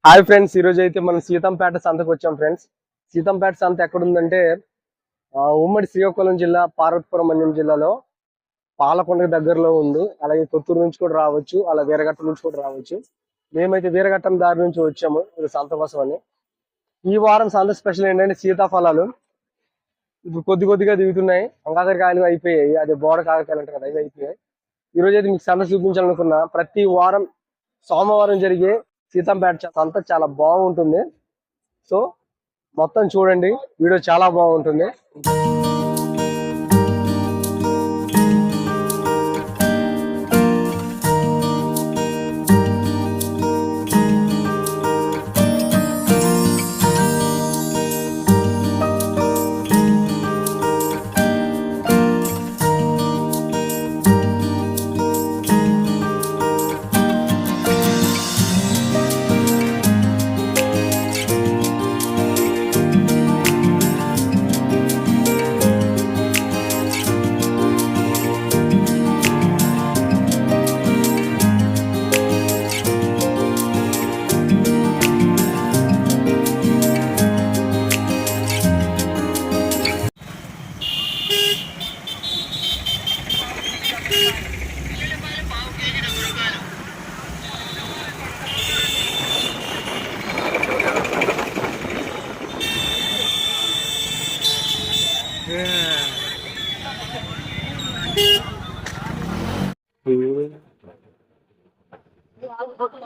Hi friends, ఈరోజు అయితే మనం సీతంపేట సంతకు వచ్చాం ఫ్రెండ్స్. సీతంపేట సంత ఎక్కడుందంటే ఉమ్మడి శ్రీకాకుళం జిల్లా, పార్వతీపురం మన్యం జిల్లాలో పాలకొండకి దగ్గరలో ఉంది. అలాగే కొత్తూరు నుంచి కూడా రావచ్చు, అలా వీరఘట్ట నుంచి కూడా రావచ్చు. మేమైతే వీరఘట్టం దారి నుంచి వచ్చాము ఇది సంత కోసం అని. ఈ వారం సంత స్పెషల్ ఏంటంటే సీతాఫలాలు ఇప్పుడు కొద్దిగా దిగుతున్నాయి. కాకరకాయలు అయిపోయాయి, అదే బోడ కాకరకాయలు అంటారు కదా, ఇవి అయిపోయాయి. ఈ రోజు అయితే మీకు సంత చూపించాలనుకున్నా. ప్రతి వారం సోమవారం జరిగే సీతంపేట సంత చాలా బాగుంటుంది. సో మొత్తం చూడండి, వీడియో చాలా బాగుంటుంది.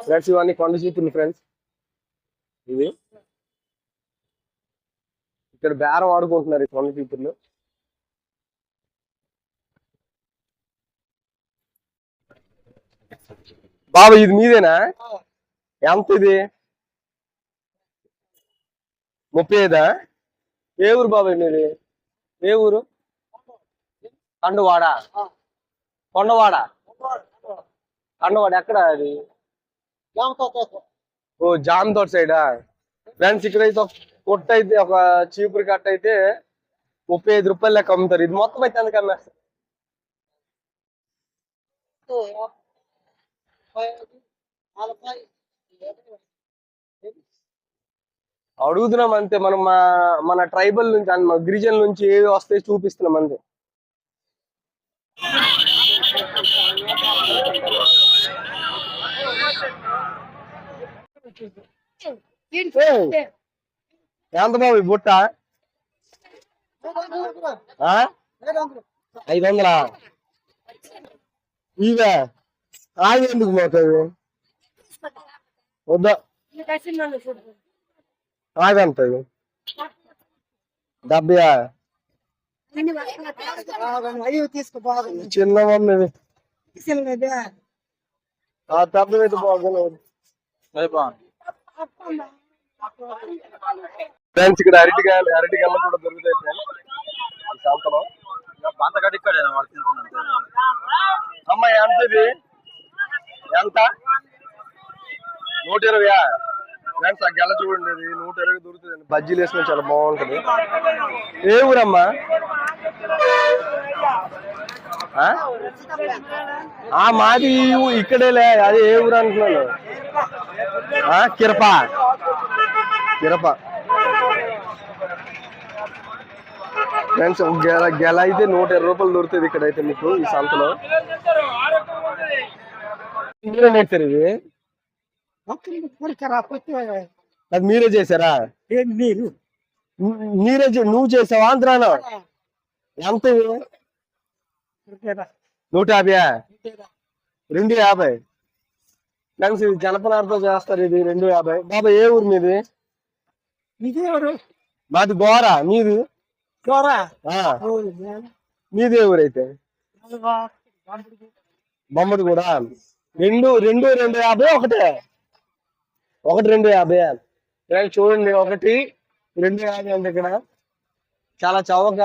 ఫ్రెండ్స్, ఇవన్నీ కొండ చీపులు ఫ్రెండ్స్. ఇది ఇక్కడ బేరం ఆడుకుంటున్నారు ఈ కొండ చీపులు. బాబా ఇది మీదేనా? ఎంత ఇది? 35. ఏ ఊరు బాబాయ్ మీది? ఏ ఊరు? కండువాడ. కొండవాడ. కండవాడ ఎక్కడ అది? ఓ జామ్ తోట సైడా? ఫ్రెండ్స్, ఇక్కడైతే ఒక కొట్ట అయితే, ఒక చీపురు కట్ట అయితే 35 రూపాయలు లెక్క అమ్ముతారు. ఇది మొత్తం అయితే ఎందుకు అమ్మేస్తారు? అడుగుతున్నాం అంతే. మనం మన ట్రైబల్ నుంచి, గిరిజన్ నుంచి ఏవి వస్తాయి చూపిస్తున్నాం అంతే. ఎంత బాబు బుట్ట? 500. ఇవే ఆగి ఎందుకు పోతాయి? వద్దా, ఆగంత 70. చిన్న మమ్మీ పెద్ద అయితే బాగుంది. ఫ్రెండ్స్, ఇక్కడ అరటికాయలు కూడా దొరుకుతాయి సంతలో. అమ్మ ఎంత ఇది? ఎంత? 120. ఫ్రెండ్స్, ఆ గెల చూడండి, అది 120 దొరుకుతుంది. బజ్జీలు వేసుకొని చాలా బాగుంటది. ఏ ఊరమ్మా? మాది ఇక్కడేలే. అది ఏ ఊరు అంటున్నాను? కిరప. ఫ్రెండ్స్, గెల అయితే 120 రూపాయలు దొరుకుతుంది ఇక్కడైతే మీకు ఈ సంతలో. మీరే నేర్చారు ఇవి? అది మీరే చేశారా? నువ్వు చేసావా? ఆంధ్రాలో ఎంత ఇవి? 150. 250. ఫ్రెండ్స్, ఇది జనపనారతో చేస్తారు. ఇది 250. బాబా ఏ ఊరు మీది? మాది గోరా. మీది? మీది ఏ ఊరైతే? బొమ్మది కూడా. 250. ఒకటి 250. చూడండి, 250 అంటే ఇక్కడ చాలా చౌక.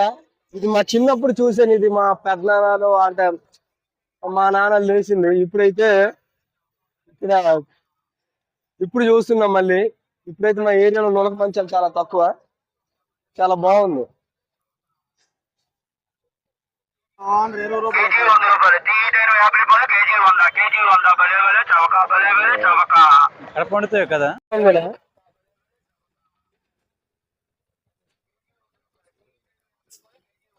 ఇది మా చిన్నప్పుడు చూసాను. ఇది మా పెద్దనాన్నలు అంటే మా నాన్న లేచింది. ఇప్పుడైతే ఇప్పుడు చూస్తున్నాం మళ్ళీ. ఇప్పుడైతే మా ఏరియాలో నులక మంచాలు చాలా తక్కువ. చాలా బాగుంది. 20 రూపాయలు. కేజీ 100 రూపాయలు. కేజీ 100. కేజీ 100. కేజీ 100. చవక. కడప వండుతాయి కదా.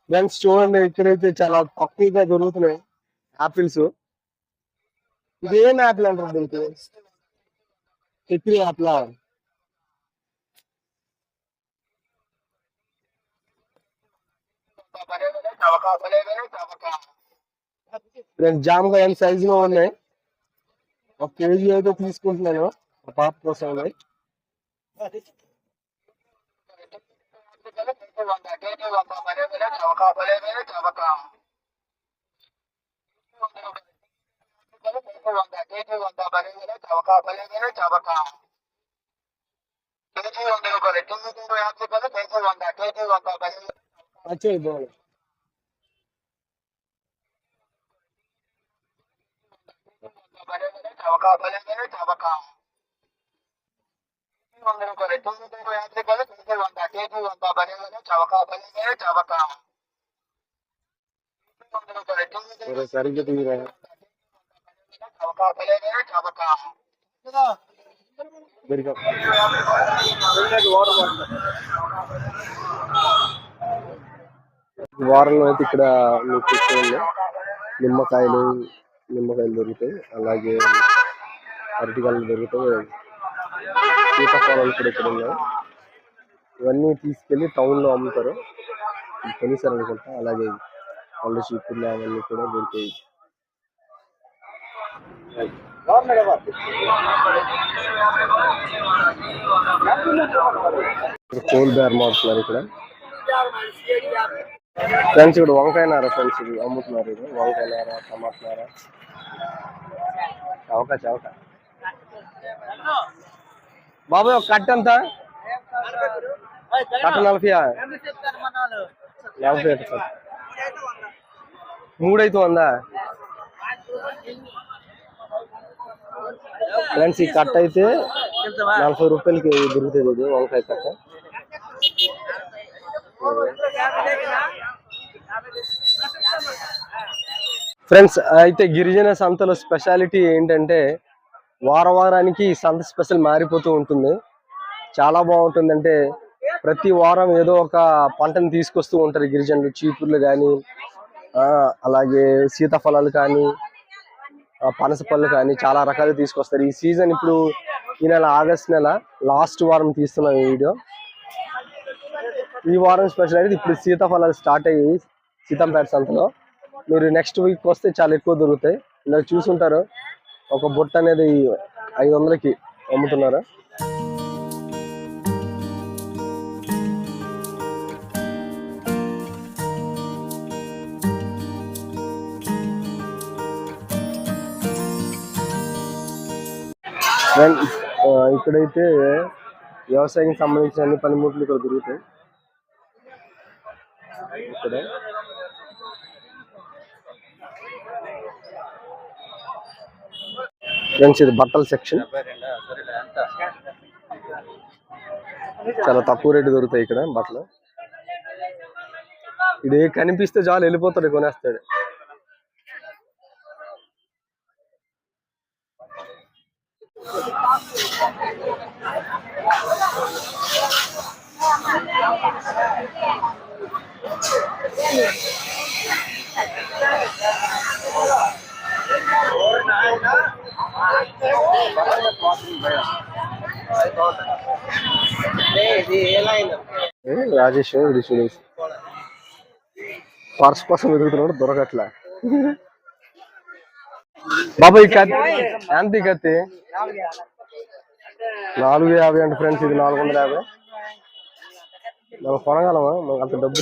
ఫ్రెండ్స్ చూడండి, ఇక్కడైతే చాలా తక్కువగా దొరుకుతున్నాయి ఆపిల్స్. ఇదేం యాపిల్ అంటారు దీనికి? చక్రి యాపిల్. ఫ్రెండ్స్ జామకాయ ఎంత సైజు లో ఉన్నాయి. 1 కేజీ అయితే తీసుకుంటున్నాను మా పాప కోసం. వచ్చేది బాగుంది. సరిగ్గా తీయరా. వారంలో అయితే ఇక్కడ మీకు చూడండి నిమ్మకాయలు దొరుకుతాయి, అలాగే అరటికాయలు దొరుకుతాయి, సీతాఫలాలు కూడా ఇక్కడ ఉన్నాయి. ఇవన్నీ తీసుకెళ్లి టౌన్ లో అమ్ముతారు, కొనిసారు అనుకుంటా. అలాగే పళ్ళు చీపుర్లు అవన్నీ కూడా దొరుకుతాయి. కోల్ బేర్ మారుతున్నారు ఇక్కడ. ఫ్రెండ్స్ ఇక్కడ వంకాయ నార ఫ్రెండ్స్ ఇది అమ్ముతున్నారు. ఇది వంకాయ నార, టమాటా నార, చవక. బాబాయ్ ఒక కట్ట ఎంత? కట్ట 40. 40 3 అయితే 100. ఫ్రెండ్స్ ఈ కట్ట అయితే 40 రూపాయలకి దొరుకుతుంది. ఇది వంకాయ కట్ట. ఫ్రెండ్స్ అయితే గిరిజన సంతలో స్పెషాలిటీ ఏంటంటే వారానికి ఈ సంత స్పెషల్ మారిపోతూ ఉంటుంది. చాలా బాగుంటుంది. అంటే ప్రతి వారం ఏదో ఒక పంటను తీసుకొస్తూ ఉంటారు గిరిజనులు. చీపుర్లు కానీ, అలాగే సీతాఫలాలు కానీ, పనస పళ్ళు కానీ చాలా రకాలు తీసుకొస్తారు. ఈ సీజన్ ఇప్పుడు ఈ నెల ఆగస్ట్ నెల లాస్ట్ వారం తీస్తున్నాం ఈ వీడియో. ఈ వారం స్పెషల్ అయితే ఇప్పుడు సీతాఫలాలు స్టార్ట్ అయ్యాయి సీతంపేట సంతలో. మీరు నెక్స్ట్ వీక్ వస్తే చాలా ఎక్కువ దొరుకుతాయి. ఇలా చూసుంటారు ఒక బుట్ట అనేది 500కి అమ్ముతున్నారు. ఇక్కడైతే వ్యవసాయానికి సంబంధించిన అన్ని పనిముట్లు ఇక్కడ దొరుకుతాయి. ఇక్కడ ఫ్రెండ్స్ ఇది బట్టల సెక్షన్. చాలా తక్కువ రేటు దొరుకుతాయి ఇక్కడ బట్టలు. ఇది కనిపిస్తే చాలు వెళ్ళిపోతాడు, కొనేస్తాడు. రాజేష్ ఇది సురేష్ పర్స్ కోసం వెతుకుతున్నాడు, దొరకట్లా. బాబాయ్ కత్తి ఎంత? కత్తి 450 అంటే ఫ్రెండ్స్ ఇది 450. మనం కొనగలమా? మనకు అంత డబ్బు.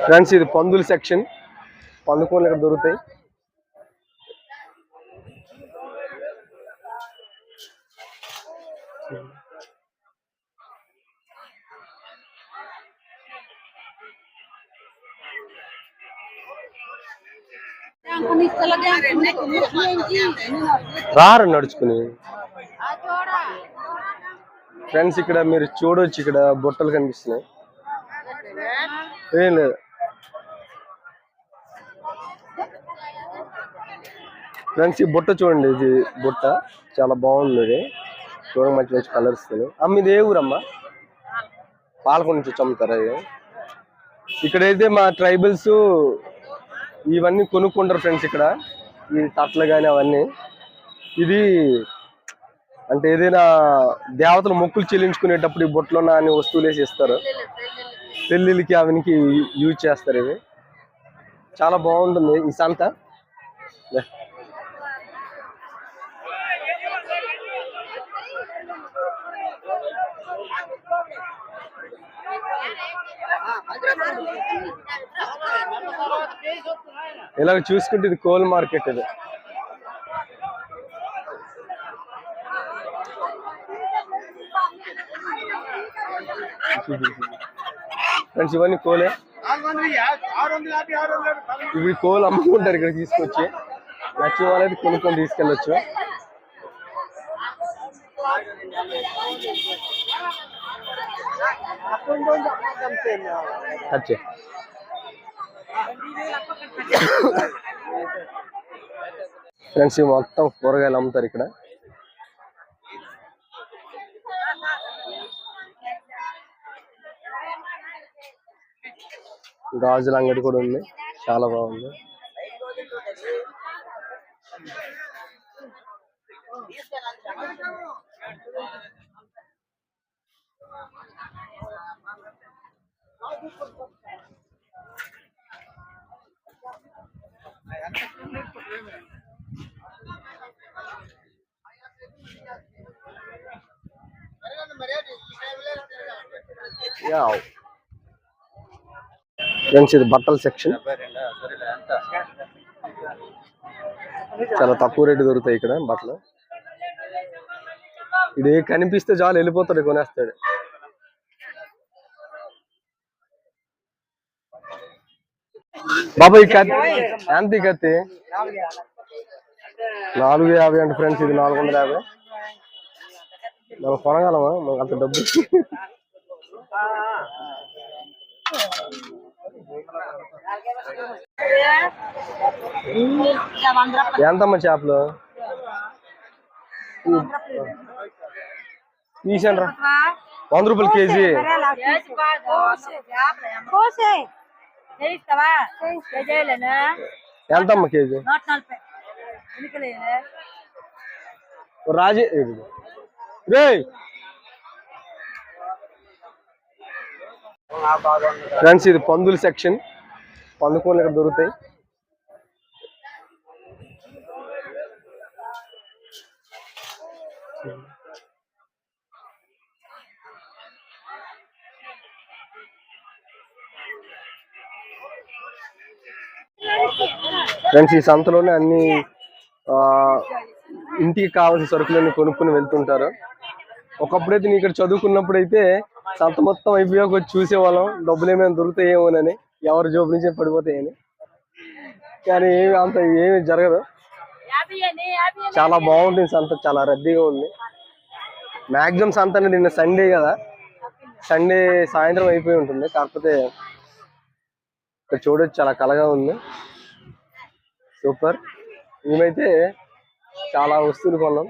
ఫ్రెండ్స్ ఇది పందుల సెక్షన్. పందుకోళ్ళు ఇక్కడ దొరుకుతాయి. రారు నడుచుకుని. ఫ్రెండ్స్ ఇక్కడ మీరు చూడొచ్చు, ఇక్కడ బుట్టలు కనిపిస్తున్నాయి. ఏం లేదు, ఫ్రెండ్స్ ఈ బుట్ట చూడండి, ఇది బుట్ట చాలా బాగుంది. ఇది చూడండి, మంచి మంచి కలర్స్. అమ్మ ఇది ఏ ఊరమ్మా? పాలకొండ నుంచి వచ్చి అమ్ముతారా ఇది? ఇక్కడైతే మా ట్రైబల్స్ ఇవన్నీ కొనుక్కుంటారు ఫ్రెండ్స్. ఇక్కడ ఈ తట్టలు కానీ అవన్నీ, ఇది అంటే ఏదైనా దేవతలు మొక్కులు చెల్లించుకునేటప్పుడు ఈ బుట్టలో అన్ని వస్తువులు వేసి ఇస్తారు. పెళ్ళిళ్ళకి అవనికి యూజ్ చేస్తారు. ఇవి చాలా బాగుంటుంది ఈ సంత. ఇలాగ చూసుకుంటే ఇది కోల్ మార్కెట్. ఇది ఫ్రెండ్స్ ఇవన్నీ కోలే. ఇవి కోలు అమ్ముకుంటారు ఇక్కడ తీసుకొచ్చి. నచ్చిన వాళ్ళైతే కొనుక్కొని తీసుకెళ్ళొచ్చు. అచ్చే ఫ్రెండ్స్ ఇవి మొత్తం కూరగాయలు అమ్ముతారు ఇక్కడ. గాజుల అంగడి కూడా ఉంది, చాలా బాగుంది. ఫ్రెండ్స్ ఇది బట్టల సెక్షన్. చాలా తక్కువ రేటు దొరుకుతాయి ఇక్కడ బట్టలు. ఇది కనిపిస్తే చాలు వెళ్ళిపోతాడు, కొనేస్తాడు. బాబా ఈ కత్తి ఎంత? ఈ కత్తి 450 అంటే ఫ్రెండ్స్, ఇది 450. మనం కొనగలమా? మనకు అంత డబ్బు. ఎంతమ్మా చేపలు? తీసండ్రా 100 రూపాయలు కేజీ. ఎంతమ్మా కేజీ? రాజే రే ఫ్రెండ్స్ ఇది పందుల సెక్షన్. పందుకోలు ఇక్కడ దొరుకుతాయి. ఫ్రెండ్స్ ఈ సంతలోనే అన్ని ఇంటికి కావాల్సిన సరుకులన్నీ కొనుక్కొని వెళ్తుంటారు. ఒకప్పుడైతే నేను ఇక్కడ చదువుకున్నప్పుడు అయితే సంత మొత్తం అయిపోయాక వచ్చి చూసేవాళ్ళం, డబ్బులు ఏమైనా దొరుకుతాయేమోనని, ఎవరి జోబు నుంచే పడిపోతాయని. కానీ అంత ఏమి జరగదు. చాలా బాగుంటుంది సంత, చాలా రద్దీగా ఉంది. మ్యాక్సిమం సంత అనేది నిన్న సండే కదా, సండే సాయంత్రం అయిపోయి ఉంటుంది. కాకపోతే ఇక్కడ చూడొచ్చు, చాలా కలగా ఉంది. సూపర్. మేమైతే చాలా వస్తువులు కొన్నాం.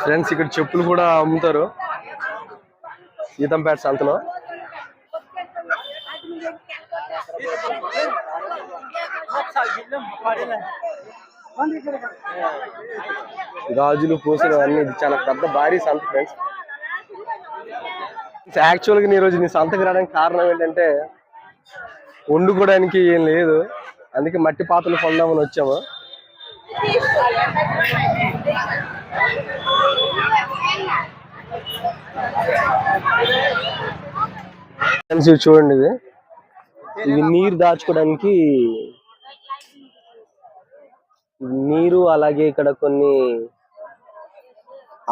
ఫ్రెండ్స్ ఇక్కడ చెప్పులు కూడా అమ్ముతారు సీతంపేట సంతలో. గాజులు, పూసలు అన్ని చాలా పెద్ద భారీ సంత ఫ్రెండ్స్. యాక్చువల్గా ఈ రోజు నీ సంతకి రావడానికి కారణం ఏంటంటే వండుకోవడానికి ఏం లేదు, అందుకే మట్టి పాత్రలు కొందామని వచ్చాము. చూడండి, ఇది నీరు దాచుకోవడానికి నీరు, అలాగే ఇక్కడ కొన్ని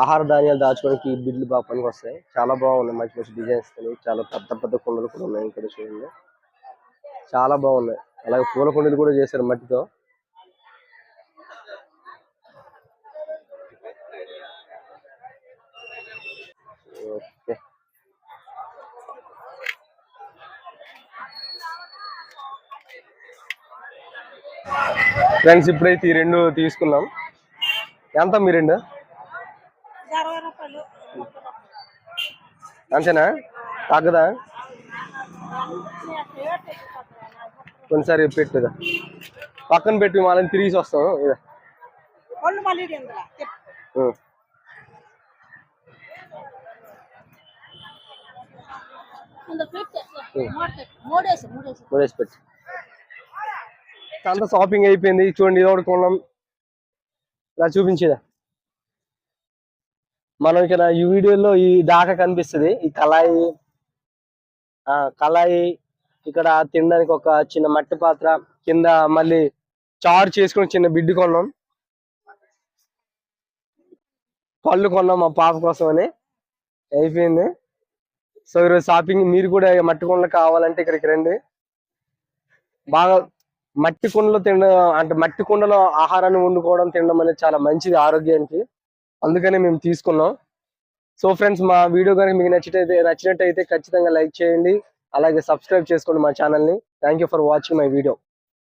ఆహార ధాన్యాలు దాచుకోవడానికి ఈ బిడ్లు బాగా పనికి వస్తాయి. చాలా బాగున్నాయి, మంచి మంచి డిజైన్స్, చాలా పెద్ద పెద్ద కుండలు కూడా ఉన్నాయి ఇక్కడ చూడండి, చాలా బాగున్నాయి. అలాగే పూల కుండలు కూడా చేశారు మట్టితో. ఫ్రెండ్స్ ఇప్పుడైతే ఈ రెండు తీసుకున్నాం. ఎంత మీ రెండు? 60 రూపాయలు. అంతేనా? తగ్గదా? కొన్నిసారి పెట్టుదా పక్కన పెట్టి మళ్ళీ తిరిగి వస్తాం. ఒళ్ళు మళ్ళీ ఇందులో. మూడేసి పెట్టి అంతా షాపింగ్ అయిపోయింది. చూడండి ఇది ఒకటి కొన్నాం. ఇలా చూపించేదా మనం ఇక్కడ ఈ వీడియోలో ఈ దాకా కనిపిస్తుంది. ఈ కళాయి కళాయి, ఇక్కడ తినడానికి ఒక చిన్న మట్టి పాత్ర, కింద మళ్ళీ చారు చేసుకుని చిన్న బిడ్డు కొన్నాం. పళ్ళు కొన్నాం మా పాప కోసం అని. అయిపోయింది. సో ఈరోజు షాపింగ్. మీరు కూడా మట్టి కుండలు కావాలంటే ఇక్కడికి రండి. బాగా మట్టి కుండలో తినడం అంటే మట్టి కుండలో ఆహారాన్ని వండుకోవడం తినడం అనేది చాలా మంచిది ఆరోగ్యానికి. అందుకనే మేము తీసుకున్నాం. సో ఫ్రెండ్స్, మా వీడియో కనుక మీకు నచ్చినట్టయితే ఖచ్చితంగా లైక్ చేయండి. అలాగే సబ్స్క్రైబ్ చేసుకోండి మా ఛానల్ని. Thank you for watching my video.